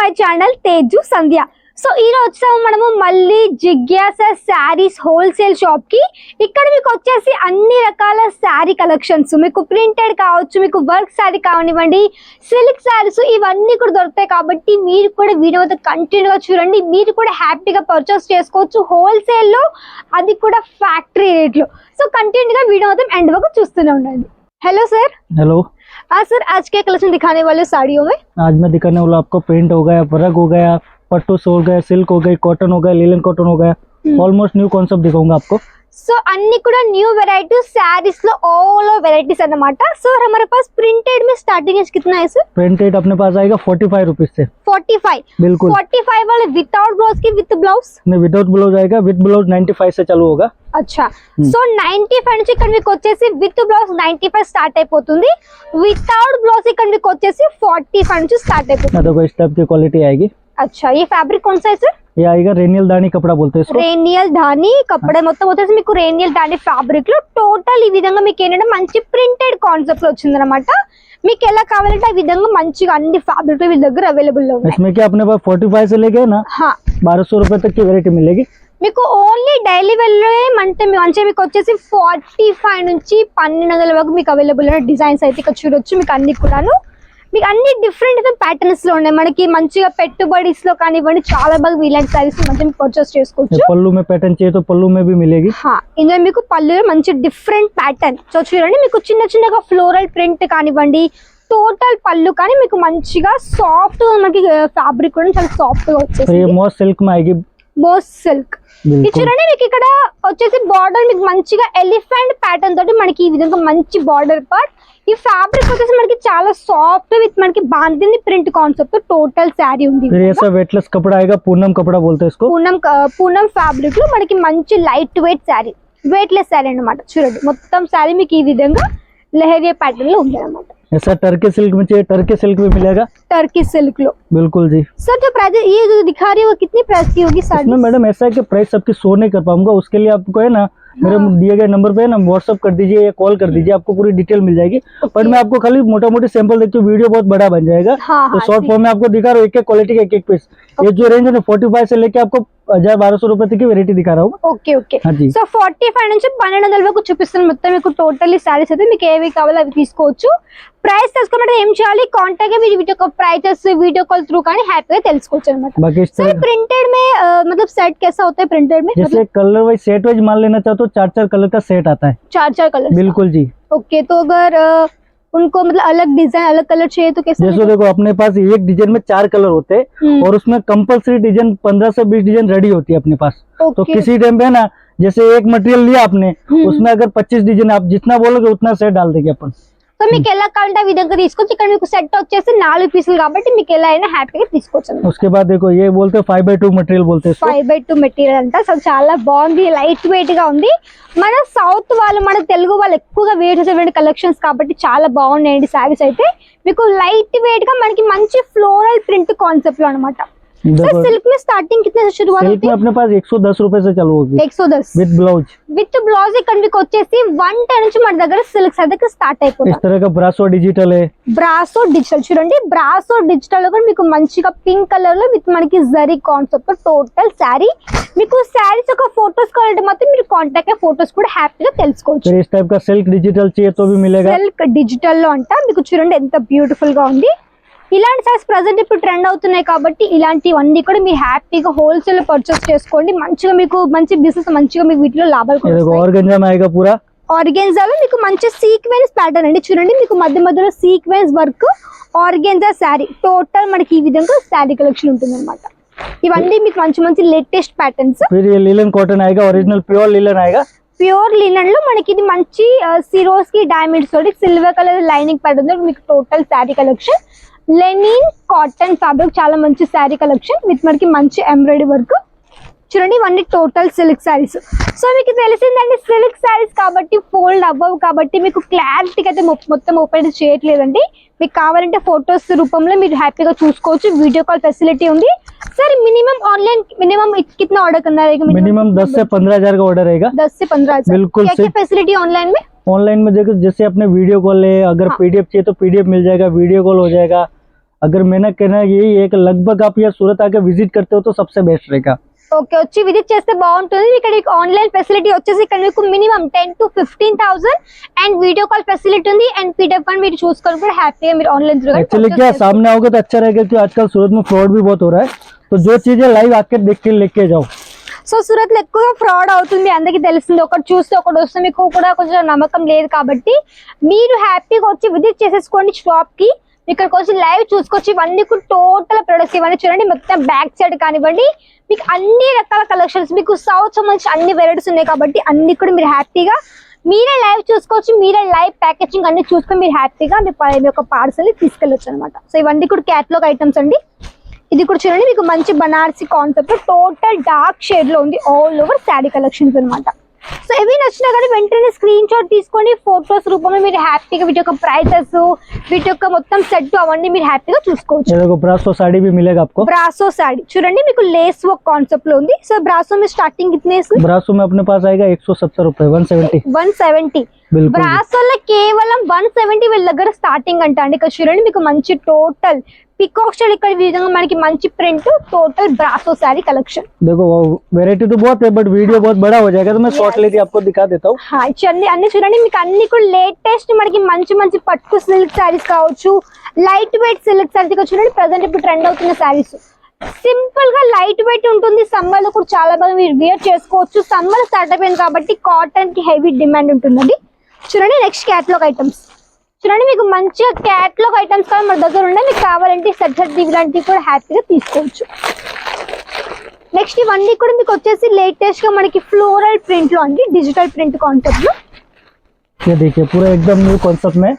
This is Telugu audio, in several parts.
My channel Teju Sandhya. So ఈ రోజు మనము మళ్ళీ జిజ్ఞాస శారీస్ హోల్సేల్ షాప్ కి. ఇక్కడ మీకు వచ్చేసి అన్ని రకాల శారీ కలెక్షన్స్, మీకు ప్రింటెడ్ కావచ్చు, మీకు వర్క్ శారీ కానివ్వండి, సిల్క్ శారీస్ ఇవన్నీ కూడా దొరుకుతాయి. కాబట్టి మీరు కూడా వీడియో కంటిన్యూగా చూడండి, మీరు కూడా హ్యాపీగా పర్చేస్ చేసుకోవచ్చు హోల్సేల్ లో, అది కూడా ఫ్యాక్టరీ రేట్లో. సో కంటిన్యూగా వీడియో మొత్తం ఎండ్ వరకు చూస్తూనే ఉండండి. Hello sir. हेलो. हाँ सर, आज क्या कलेक्शन दिखाने वाले साड़ियों में? आज मैं दिखाने वाला आपको प्रिंट हो गया, वर्क हो गया, पट्टू हो गया, सिल्क हो गई, कॉटन हो गया, लिनन कॉटन हो गया, ऑलमोस्ट न्यू कॉन्सेप्ट दिखाऊंगा आपको. सो अन्नी కూడా न्यू वेराइटी साड़ीज लो, ऑल वेराइटीज अన్నమాట. सर हमारे पास प्रिंटेड में स्टार्टिंग एज कितना है सर? प्रिंटेड अपने पास आएगा 45 रुपीज से. 45 बिल्कुल. 45 वाले विदाउट ब्लाउज की विद ब्लाउज? नहीं, विदाउट ब्लाउज आएगा, विद ब्लाउज 95 से चालू होगा. अच्छा, సో 95 నుంచి ఇక్కడ మీకు వచ్చేసి విత్ బ్లౌజ్ 95 స్టార్ట్ అయిపోతుంది. వితౌట్ బ్లౌజ్ ఇక్కడ మీకు వచ్చేసి 45 నుంచి స్టార్ట్ అయిపోతుంది. देखो इस टाइप की क्वालिटी आएगी. अच्छा, ये फैब्रिक कौन सा है सर? ये आएगा रेनियल दानी कपड़ा बोलते हैं इसको. రేనియల్ దాని కప్పడ మొత్తం వచ్చేసి మీకు రేనియల్ దాని ఫ్యాబ్రిక్ లో టోటల్ ఈ విధంగా మీకు ఏంటంటే మంచి ప్రింటెడ్ కాన్సెప్ట్ లో వచ్చిందన్నమాట. మీకు ఎలా కావాలంటే ఆ విధంగా మంచిగా అన్ని ఫ్యాబ్రిక్ వీళ్ళ దగ్గర అవైలబుల్ లో ఉన్నాయి. इसमें क्या अपने पास 45 से लेके ना 1200 रुपए तक की वेरायटी मिलेगी. మీకు ఓన్లీ డైలీ వేర్ అంటే మీకు వచ్చేసి 45 నుంచి 1200 వరకు మీకు అవైలబుల్ ఉన్న డిజైన్స్ అయితే ఇక్కడ చూడొచ్చు. మీకు అన్ని కూడాను మీకు అన్ని డిఫరెంట్ ప్యాటర్న్స్ లో ఉన్నాయి. మనకి మంచిగా పెట్టుబడిస్ లో కానివ్వండి చాలా బాగా ఇలాంటి సారీస్ మంచిగా పర్చేస్ చేసుకోవచ్చు. పళ్ళు में पैटर्न चाहिए तो पल्लू में भी मिलेगी. ఇందులో మీకు పళ్ళు మంచి డిఫరెంట్ ప్యాటర్న్. సో చూడండి, మీకు చిన్న చిన్నగా ఫ్లోరల్ ప్రింట్ కానివ్వండి, టోటల్ పళ్ళు కానీ మీకు మంచిగా సాఫ్ట్ మనకి ఫ్యాబ్రిక్ కూడా చాలా సాఫ్ట్ గా వచ్చేసి మోస్ సిల్క్ में आएगी. మోస్ సిల్క్. ఇది చూడండి, మీకు ఇక్కడ వచ్చేసి బార్డర్ మీకు మంచిగా ఎలిఫెంట్ ప్యాటర్న్ తోటి మనకి ఈ విధంగా మంచి బార్డర్ పార్ట్. ఈ ఫ్యాబ్రిక్ వచ్చేసి మనకి చాలా సాఫ్ట్ విత్ మనకి bandhani print concept total sari ఉంది. ऐसा वेटलेस कपड़ा आएगा, पूनम कपड़ा बोलते हैं इसको. పూనం ఫ్యాబ్రిక్ లో మనకి మంచి light weight sari, weightless sari అన్నమాట. చూడండి, మొత్తం శారీ మీకు ఈ విధంగా లెహరియా ప్యాటర్న్ లో ఉంది అన్నమాట. ऐसा टर्की सिल्क में चाहिए, टर्की सिल्क भी मिलेगा. टर्की सिल्क लो. बिल्कुल जी. सर जो प्राइस ये जो दिखा रही है वो कितनी प्राइस की होगी साड़ी? मैडम ऐसा है कि प्राइस सबकी शो नहीं कर पाऊंगा, उसके लिए आपको है ना मेरे दिए गए नंबर पे ना व्हाट्सअप कर दीजिए या कॉल कर दीजिए, आपको पूरी डिटेल मिल जाएगी. पर मैं आपको खाली मोटा मोटी सैंपल देखती हूँ, वीडियो बहुत बड़ा बन जाएगा. तो शॉर्ट फॉर्म में आपको दिखा रहा हूँ एक एक क्वालिटी का एक एक पीस. ये जो रेंज है 45 से लेके आपको 1200 रुपए तक की वेरायटी दिखा रहा हूँ. Okay okay. हाँ जी. సో 45 నుంచి 1200 వరకు చూపిస్తున్నాను. మొత్తం మీకు టోటల్లీ సారీస్ అయితే మీకు ఏవి కావాలో అవి తీసుకోవచ్చు. ప్రైస్ తెలుసుకోమంటే ఏం చేయాలి, కాంటాక్ట్ మీరు వీడియో ప్రైజెస్ వీడిयो कॉल थ्रू కానీ హ్యాపీగా తెలుసుకోవచ్చు అన్నమాట. सर प्रिंटेड में मतलब सेट कैसा होता है प्रिंटेड में? जैसे कलर वाइज सेट वाइज मान लेना चाहो तो 4-4 कलर का सेट आता है. 4-4 कलर. बिल्कुल जी. ओके, तो अगर उनको मतलब अलग डिजाइन अलग कलर चाहिए तो कैसे? जैसे देखो अपने पास एक डिजाइन में 4 कलर होते हैं और उसमें कंपलसरी डिजाइन 15 से 20 डिजाइन रेडी होती है अपने पास. तो किसी टाइम पे ना जैसे एक मटेरियल लिया आपने, उसमें अगर 25 डिजाइन आप जितना बोलोगे उतना सेट डाल देंगे अपन. సో మీకు ఎలా కావాలంటే ఆ విధంగా తీసుకోవచ్చు. ఇక్కడ మీకు సెట్ వచ్చేసి 4 పీసులు కాబట్టి మీకు ఎలా అయినా హ్యాపీగా తీసుకోవచ్చు. उसके बाद देखो ये बोलते हैं 5x2 मटेरियल बोलते हैं. 5x2 మెటీరియల్ అంట. సో చాలా బాగుంది, లైట్ వెయిట్ గా ఉంది. మన సౌత్ వాళ్ళు మన తెలుగు వాళ్ళు ఎక్కువగా వేర్ చేసేటువంటి కలెక్షన్స్ కాబట్టి చాలా బాగున్నాయండి సారీస్ అయితే. మీకు లైట్ వెయిట్ గా మనకి మంచి ఫ్లోరల్ ప్రింట్ కాన్సెప్ట్ లో అన్నమాట. सर सिल्क में स्टार्टिंग कितने से शुरुआत होती है? सिल्क में अपने पास 110 रुपए से चालू होगी. 110 विद ब्लाउज. విత్ బ్లౌజ్ ఇక్కడ మీకు వచ్చేసి 110 నుంచి మన దగ్గర సిల్క్ అయితే స్టార్ట్ అయిపోతుంది. इस तरह का ब्रासो डिजिटल है. బ్రాసో డిజిటల్ చూడండి, బ్రాసో డిజిటల్ లో కూడా మీకు మంచిగా పింక్ కలర్ లో విత్ మనకి జరీ కాన్సెప్ట్ టోటల్ శారీ. మీకు శారీస్ ఒక ఫోటోస్ కావాలంటే మాత్రం మీరు కాంటాక్ట్ అయ్యే ఫోటోస్ కూడా హ్యాపీగా తెలుసుకోవచ్చు. इस टाइप का सिल्क डिजिटल चाहिए तो भी मिलेगा. సిల్క్ డిజిటల్ లో అంట మీకు చూడండి ఎంత బ్యూటిఫుల్ గా ఉంది. ఇలాంటి సారీస్ ప్రెసెంట్ ఇప్పుడు ట్రెండ్ అవుతున్నాయి కాబట్టి ఇలాంటివన్నీ కూడా మీరు హ్యాపీగా హోల్సేల్ లో పర్చేస్ చేసుకోండి. మంచిగా మీకు మంచి బిజినెస్ మంచిగా మీకు వీటిలో లాభాలు కూడా వస్తాయి. ఆర్గెంజా में आएगा पूरा. ఆర్గెన్జాలో మీకు మంచి సీక్వెన్స్ ప్యాటర్న్ అండి. చూడండి, మీకు మధ్య మధ్యలో sequence work organza sari total మనకి ఈ విధంగా శారీ కలెక్షన్ ఉంటుంది అనమాట. ఇవన్నీ మీకు మంచి మంచి లేటెస్ట్ ప్యాటర్న్స్. फिर ये लिनन कॉटन आएगा, ओरिजिनल प्योर लिनन आएगा. ప్యూర్ లినన్ లో మనకి ఇది మంచి సిరోస్ కి డైమండ్స్ తోటి సిల్వర్ కలర్ లైనింగ్ ప్యాటర్న్ తో మీకు total sari collection. Linen cotton fabric చాలా మంచి శారీ కలెక్షన్ విత్ మనకి మంచి ఎంబ్రాయిడరీ వర్క్. చూడండి, ఇవన్నీ టోటల్ సిల్క్ శారీస్. సో మీకు తెలిసిందండి సిల్క్ శారీస్ కాబట్టి ఫోల్డ్ అవ్వవు కాబట్టి మీకు క్లారిటీగా అయితే మొత్తం ఓపెన్ చేయట్లేదండి. మీకు కావాలంటే ఫోటోస్ రూపంలో మీరు హ్యాపీగా చూసుకోవచ్చు. వీడియో కాల్ ఫెసిలిటీ ఉంది. सर मिनिमम ऑनलाइन मिनिमम कितना ऑर्डर करना रहेगा? मिनिमम 10 से 15 हजार का ऑर्डर रहेगा. 10 से 15 हजार. बिल्कुल. क्या फैसिलिटी ऑनलाइन में? ऑनलाइन में देखो जैसे अपने वीडियो कॉल है, अगर पीडीएफ चाहिए तो पीडीएफ मिल जाएगा, वीडियो कॉल हो जाएगा. अगर मेरा कहना यही है कि लगभग आप यहाँ सूरत आके विजिट करते हो तो सबसे बेस्ट रहेगा। ఓకే, వచ్చి విజిట్ చేస్తే బాగుంటుంది. ఇక్కడ మీకు ఆన్లైన్ ఫెసిలిటీ వచ్చేసి ఇక్కడ మీకు minimum 10 to 15,000 and video call facility ఉంది. అండ్ పీడిఎఫ్ ఫండ్ మీరు చూసుకొని కూడా హ్యాపీగా మీరు ఆన్లైన్ एक्चुअली क्या सामने आओगे तो अच्छा रहेगा कि आजकल सूरत में फ्रॉड भी बहुत हो रहा है, तो जो चीजें लाइव आके देख के लेके जाओ। సో సూరత్ లో ఎక్కువ ఫ్రాడ్ అవుతుంది, అందరికి తెలిసింది. ఒకటి చూస్తే ఒకటి వస్తే మీకు కూడా కొంచెం నమ్మకం లేదు కాబట్టి మీరు హ్యాపీగా వచ్చి విజిట్ చేసేసుకోండి షాప్ కి. ఇక్కడికి వచ్చి లైవ్ చూసుకొచ్చి ఇవన్నీ కూడా టోటల్ ప్రొడక్ట్స్ ఇవన్నీ చూడండి. మొత్తం బ్యాక్ సైడ్ కానివ్వండి, మీకు అన్ని రకాల కలెక్షన్స్, మీకు సౌత్ సంబంధించి అన్ని వెరైటీస్ ఉన్నాయి కాబట్టి అన్ని కూడా మీరు హ్యాపీగా మీరే లైవ్ చూసుకోవచ్చు. మీరే లైవ్ ప్యాకేజింగ్ అన్ని చూసుకొని మీరు హ్యాపీగా మీ యొక్క పార్సల్ తీసుకెళ్ళొచ్చు అనమాట. సో ఇవన్నీ కూడా క్యాటలాగ్ ఐటమ్స్ అండి. ఇది కూడా చూడండి, మీకు మంచి Banarasi concept total dark shade లో ఉంది. ఆల్ ఓవర్ శారీ కలెక్షన్స్ అనమాట. సో ఇవి నచ్చినా కానీ వెంటనే స్క్రీన్ షాట్ తీసుకొని ఫోటోస్ రూపంలో మీరు హ్యాపీగా వీటి యొక్క ప్రైసెస్, వీటి యొక్క మొత్తం సెట్ అవన్నీ మీరు హ్యాపీగా చూసుకోవచ్చు. ब्रासो साड़ी भी मिलेगा आपको। ब्रासो साड़ी చూడండి, మీకు లేస్ వర్క్ కాన్సెప్ట్ లో ఉంది. సో బ్రాసో में స్టార్టింగ్ कितने से? ब्रासो में अपने पास आएगा 170 रुपए, 170. బ్రాసోలో కేవలం 170 వీళ్ళ దగ్గర స్టార్టింగ్ అంట అండి. ఇక్కడ చూడండి, మీకు మంచి టోటల్ పికాక్ స్టైల్ ఇక్కడ విధంగా మనకి మంచి print total brasso sari collection. देखो वैरायटी तो बहुत है बट वीडियो बहुत बड़ा हो जाएगा तो मैं शॉर्ट लेके आपको दिखा देता हूँ। हाँ, అన్ని చూడండి, మీకు అన్ని కూడా లేటెస్ట్ మనకి మంచి మంచి పట్టు సిల్క్ సారీస్ కావచ్చు, లైట్ వెయిట్ సిల్క్ సారీస్ చూడండి. ప్రెసెంట్ ఇప్పుడు ట్రెండ్ అవుతున్న సారీస్ సింపుల్ గా లైట్ వెయిట్ ఉంటుంది. సమ్మర్ లో కూడా చాలా బాగా మీరు వేర్ చేసుకోవచ్చు. సమ్మర్ స్టార్ట్ అయిపోయింది కాబట్టి కాటన్ కి హెవీ డిమాండ్ ఉంటుందండి. చూడండి, నెక్స్ట్ క్యాటలాగ్ ఐటమ్స్ చూడండి, మీకు మంచిగా క్యాటలాగ్ ఐటమ్స్ కూడా మన దగ్గర ఉన్నాయి. మీకు కావాలంటే సెట్ ఇలాంటివి కూడా హ్యాపీగా తీసుకోవచ్చు. నెక్స్ట్ ఇవన్నీ కూడా మీకు వచ్చేసి లేటెస్ట్ గా మనకి ఫ్లోరల్ ప్రింట్ లో అండి, డిజిటల్ ప్రింట్ కాన్సెప్ట్ లో. ये देखिए पूरा एकदम न्यू कॉन्सेप्ट में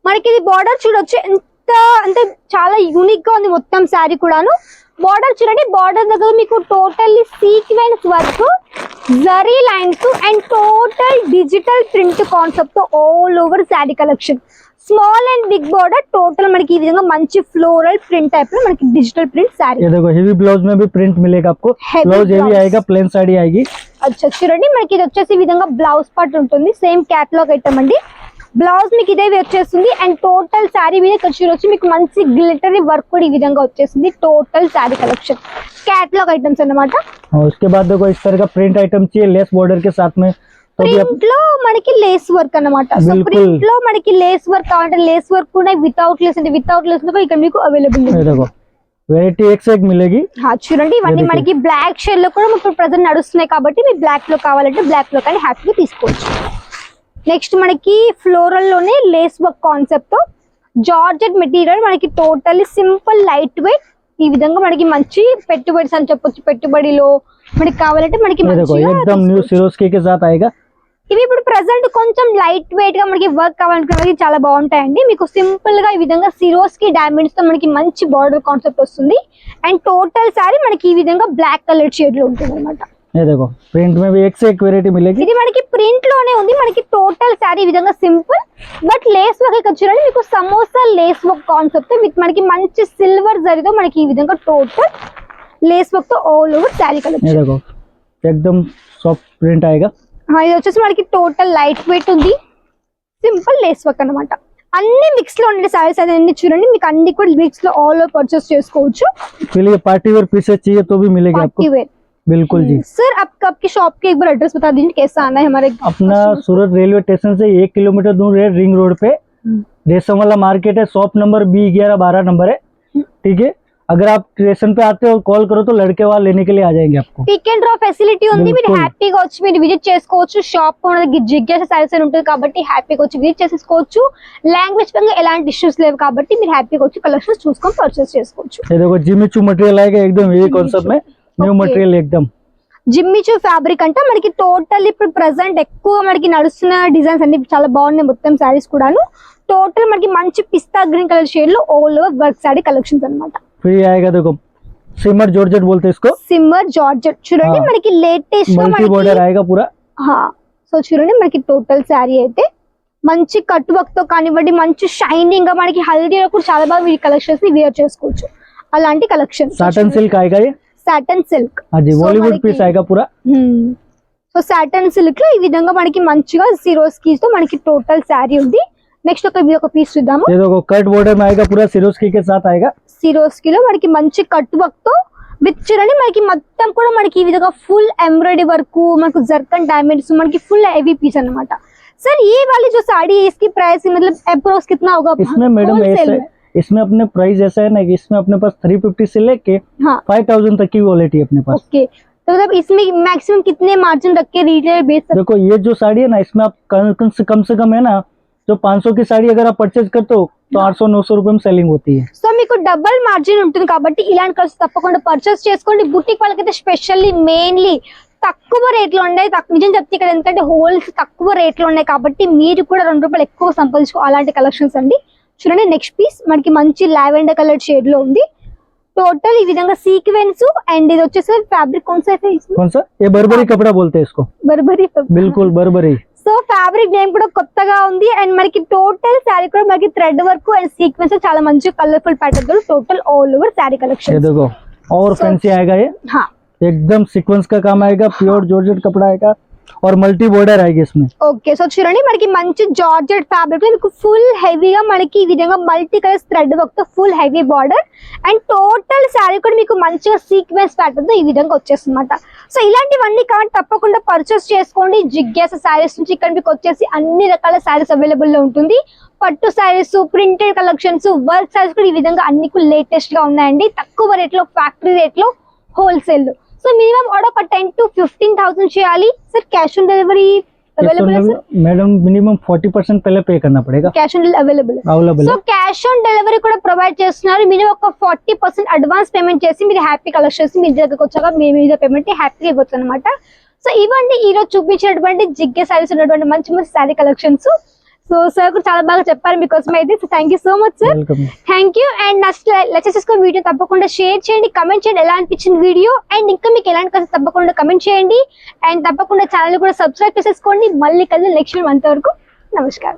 మనకి ఇది బార్డర్ చూడొచ్చు, ఎంత అంటే చాలా యూనిక్ గా ఉంది మొత్తం శారీ కూడాను. బార్డర్ చూడండి, బార్డర్ దగ్గర మీకు totally sequence work, zari lines and total digital print concept తో all over sari collection. Small and big border total మనకి ఈ విధంగా మంచి ఫ్లోరల్ ప్రింట్ టైప్ లో మనకి డిజిటల్ ప్రింట్ శారీ. ये देखो हेवी ब्लाउज में भी प्रिंट मिलेगा आपको। ब्लाउज हेवी आएगा, प्लेन साड़ी आएगी। अच्छा చూడండి, మనకి ఇది వచ్చేసి ఈ విధంగా బ్లౌజ్ పార్ట్ ఉంటుంది. సేమ్ క్యాటలాగ్ ఐటమ్ అండి. బ్లౌజ్ మీకు ఇదే వచ్చేస్తుంది అండ్ టోటల్ శారీ మీద ఇక్కడ వచ్చి మీకు మంచి గ్లిటరీ వర్క్ కూడా ఈ విధంగా వచ్చేసింది. Total sari collection catalogue items అన్నమాట. और उसके बाद देखो इस तरह का प्रिंट आइटम चाहिए लेस बॉर्डर के साथ में, तो ప్రింట్ లో మనకి లేస్ వర్క్ అన్నమాట. సో ప్రింట్ లో మనకి లేస్ వర్క్ కావాలంటే లేస్ వర్క్ కూడా వితౌట్ లేస్ అంటే వితౌట్ లేస్ లో ఇక్కడ మీకు అవైలబుల్ ఉంది. देखो వెరైటీ एक से एक मिलेगी. చూడండి, ఇవన్నీ మనకి బ్లాక్ షేడ్ లో కూడా ఇప్పుడు ప్రెజెంట్ నడుస్తున్నాయి కాబట్టి మీరు బ్లాక్ లో కావాలంటే బ్లాక్ లో కానీ హ్యాపీగా తీసుకోవచ్చు. నెక్స్ట్ మనకి ఫ్లోరల్ లోనే లేస్ వర్క్ కాన్సెప్ట్ తో జార్జెట్ మెటీరియల్ మనకి టోటల్లీ సింపుల్ లైట్ వెయిట్ ఈ విధంగా మనకి మంచి పెట్టుబడి అని చెప్పొచ్చు. పెట్టుబడిలో మనకి కావాలంటే మనకి एकदम न्यू सिरोस्की के साथ आएगा. ఇవి ఇప్పుడు ప్రెసెంట్ కొంచెం లైట్ వెయిట్ గా మనకి వర్క్ కావాలనుకున్నది చాలా బాగుంటాయండి. మీకు సింపుల్ గా ఈ విధంగా సిరోస్కి డైమండ్స్ తో మనకి మంచి బార్డర్ కాన్సెప్ట్ వస్తుంది అండ్ టోటల్ సారీ మనకి ఈ విధంగా బ్లాక్ కలర్ షేడ్ లో ఉంటుంది అన్నమాట. ये देखो प्रिंट में भी एक से एक वेरायटी मिलेगी. ఇది మనకి ప్రింట్ లోనే ఉంది. మనకి టోటల్ సారీ ఈ విధంగా సింపుల్ బట్ లేస్ వర్క్ ఇక్కడ చూడండి, మీకు samosa lace work concept with మనకి మంచి సిల్వర్ జరీతో మనకి ఈ విధంగా టోటల్ లేస్ వర్క్ తో ఆల్ ఓవర్ సారీ కలెక్షన్. ये देखो एकदम सॉफ्ट प्रिंट आएगा. ఇది వచ్చేసి మనకి టోటల్ లైట్ వెయిట్ ఉంది, సింపుల్ లేస్ వర్క్ అన్నమాట. అన్ని మిక్స్ లో ఉండే సారీస్ అన్ని చూడండి, మీకు అన్ని కూడా మిక్స్ లో ఆల్ ఓవర్ పర్చేస్ చేసుకోవచ్చు. चलिए पार्टी वेयर पीसेस चाहिए तो भी मिलेगी आपको. पार्टी वेयर बिल्कुल जी. सर आपकी शॉप के एक बार एड्रेस बता दीजिए, कैसा आना है हमारे. अपना सूरत रेलवे स्टेशन से 1 किलोमीटर दूर है, रिंग रोड पे रेशम वाला मार्केट है. शॉप नंबर B1112 नंबर है. ठीक है, अगर आप स्टेशन पे आते हो कॉल करो तो लड़के वहाँ लेने के लिए आ जाएंगे आपको. పిక్ అండ్ డ్రా ఫెసిలిటీ ఉంది. మీరు హ్యాపీగా వచ్చి మీరు విజిట్ చేసుకోవచ్చు. షాప్ మనకి జిజ్ఞాస సారీస్ అని ఉంటుంది కాబట్టి హ్యాపీగా వచ్చి విజిట్ చేసేసుకోవచ్చు. లాంగ్వేజ్ పరంగా ఎలాంటి ఇష్యూస్ లేవు కాబట్టి మీరు హ్యాపీగా వచ్చి కలెక్షన్స్ చూసుకొని పర్చేస్ చేసుకోవచ్చు. ये देखो जिम्मीचू मटेरियल आएगा एकदम यही कॉन्सेप्ट में न्यू मटेरियल एकदम. జిమ్మిచూ ఫ్యాబ్రిక్ అంటే మనకి టోటల్ ఇప్పుడు ప్రెసెంట్ ఎక్కువ మనకి నడుస్తున్న డిజైన్స్ అన్ని చాలా బాగున్నాయి. మొత్తం సారీస్ కూడాను టోటల్ మనకి మంచి పిస్తా గ్రీన్ కలర్ షేడ్ లో all over work sorry collections అన్నమాట. फिर आएगा देखो सिमर जॉर्जेट बोलते हैं इसको. సిమ్మర్ జార్జెట్ చూడండి, మనకి లేటెస్ట్ గా मल्टी बॉर्डर आएगा पूरा. సో చూడండి, మనకి టోటల్ శారీ అయితే మంచి కట్ వర్క్ తో కానివ్వండి, మంచి షైనింగ్ గా మనకి హల్దీలో కూడా చాలా బాగా ఈ కలెక్షన్స్ ని వేర్ చేసుకోవచ్చు. అలాంటి కలెక్షన్ साटन सिल्क आएगा ये. Satan silk. हाँ जी बॉलीवुड पीस आएगा पूरा. సో సాటన్ సిల్క్ లో ఈ విధంగా మనకి మంచిగా సిరోస్కీస్ తో మనకి టోటల్ శారీ ఉంది. నెక్స్ట్ ఒక పీస్ చూద్దాము. ये देखो कट बॉर्डर में आएगा, पूरा सिरोस्की के साथ आएगा. సిరోస్కి లో మనకి మంచి కట్ వర్క్ తో విత్ చూడండి మనకి మొత్తం కూడా మనకి ఈ విధంగా ఫుల్ ఎంబ్రాయిడరీ వర్క్, మనకు జర్కన్ డైమండ్స్, మనకి फुल हेवी पीस अన్నమాట. सर ये वाली जो साड़ी है इसकी प्राइस मतलब अप्रोक्स कितना होगा? इसमें मैडम ऐसा, इसमें अपने प्राइस ऐसा है ना कि इसमें अपने पास 350 से लेके 5000 तक की क्वालिटी अपने पास. ओके, तो मतलब इसमें मैक्सिमम कितने मार्जिन रख के रिटेल बेच सकते? देखो ये जो साड़ी है ना, इसमें आप कम से कम है ना, जो 500 की साड़ी अगर आप परचेज करते हो तो 800-900 रुपए में सेलिंग होती है. సో మీకు డబుల్ మార్జిన్ ఉంటుంది కాబట్టి ఇలాంటి కలర్స్ తప్పకుండా పర్చేస్ చేసుకోండి. బుటిక్ వాళ్ళకైతే స్పెషల్లీ మెయిన్లీ తక్కువ రేట్లో ఉన్నాయి. నిజం చెప్తే ఇక్కడ ఎందుకంటే హోల్స్ తక్కువ రేట్లో ఉన్నాయి కాబట్టి మీరు కూడా ₹2 ఎక్కువ సంపాదించుకో అలాంటి కలెక్షన్స్ అండి. చూడండి నెక్స్ట్ పీస్ మనకి మంచి లావెండర్ కలర్ షేడ్ లో ఉంది. टोटल ఈ విధంగా సీక్వెన్స్ అండ్ ఇది వచ్చేసి ఫ్యాబ్రిక్ कौन सा है इसमें? कौन सा? ये बर्बरी कपड़ा बोलते हैं इसको. బర్బరీ. बिल्कुल बर्बरी. సో ఫ్యాబ్రిక్ నేమ్ కూడా కొత్తగా ఉంది అండ్ మనకి టోటల్ శారీ కూడా మనకి థ్రెడ్ వర్క్ అండ్ సీక్వెన్స్ చాలా మంచి కలర్ఫుల్ ప్యాటర్న్ తో total all over sari collection. ये देखो और फैंसी आएगा ये. हाँ एकदम सीक्वेंस का काम आएगा, प्योर जॉर्जेट कपड़ा आएगा और मल्टी बॉर्डर आएगी इसमें. ఓకే, సో చూడండి మనకి మంచి జార్జెట్ ఫ్యాబ్రిక్ లో మీకు ఫుల్ హెవీగా మనకి ఈ విధంగా మల్టీ కలర్స్ థ్రెడ్ వర్క్ తో full heavy border and total sari కూడా మీకు మంచిగా సీక్వెన్స్ ప్యాటర్న్ తో ఈ విధంగా వచ్చేస్తుంది అన్నమాట. సో ఇలాంటివన్నీ కాబట్టి తప్పకుండా పర్చేస్ చేసుకోండి. జిగ్యాస శారీస్ నుంచి ఇక్కడ మీకు వచ్చేసి అన్ని రకాల శారీస్ అవైలబుల్ లో ఉంటుంది. పట్టు saris, printed collections, work saris కూడా ఈ విధంగా అన్ని లేటెస్ట్ గా ఉన్నాయండి. తక్కువ రేట్ లో, ఫ్యాక్టరీ రేట్ లో, హోల్సేల్. సో మినిమం ఆర్డర్ ఒక 10 to 15,000 చేయాలి. Sir cash on delivery available है? मैडम मिनिमम 40% पहले पे करना पड़ेगा. कैश ऑन अवेलेबल है. సో క్యాష్ ఆన్ డెలివరీ కూడా ప్రొవైడ్ చేస్తున్నారు. మినిమం ఒక 40% అడ్వాన్స్ పేమెంట్ చేసి మీరు హ్యాపీ కలెక్షన్స్ మీ దగ్గరకు వచ్చాక మీ మీద పేమెంట్ హ్యాపీగా ఇవ్వచ్చు అనమాట. సో ఇవన్నీ ఈ రోజు చూపించినటువంటి జిగ్గే సారీస్ ఉన్నటువంటి మంచి మంచి సారీ కలెక్షన్స్. సో సార్ కూడా చాలా బాగా చెప్పారు మీకోసం అయితే. So thank you so much sir. Thank you. And నచ్చితే వీడియో తప్పకుండా షేర్ చేయండి, కమెంట్ చేయండి ఎలా అనిపించింది వీడియో, అండ్ ఇంకా మీకు ఎలాంటి కలిసి తప్పకుండా కమెంట్ చేయండి అండ్ తప్పకుండా ఛానల్ కూడా సబ్స్క్రైబ్ చేసేసుకోండి. మళ్ళీ కలిసి నెక్స్ట్ మంత్ వరకు నమస్కారం.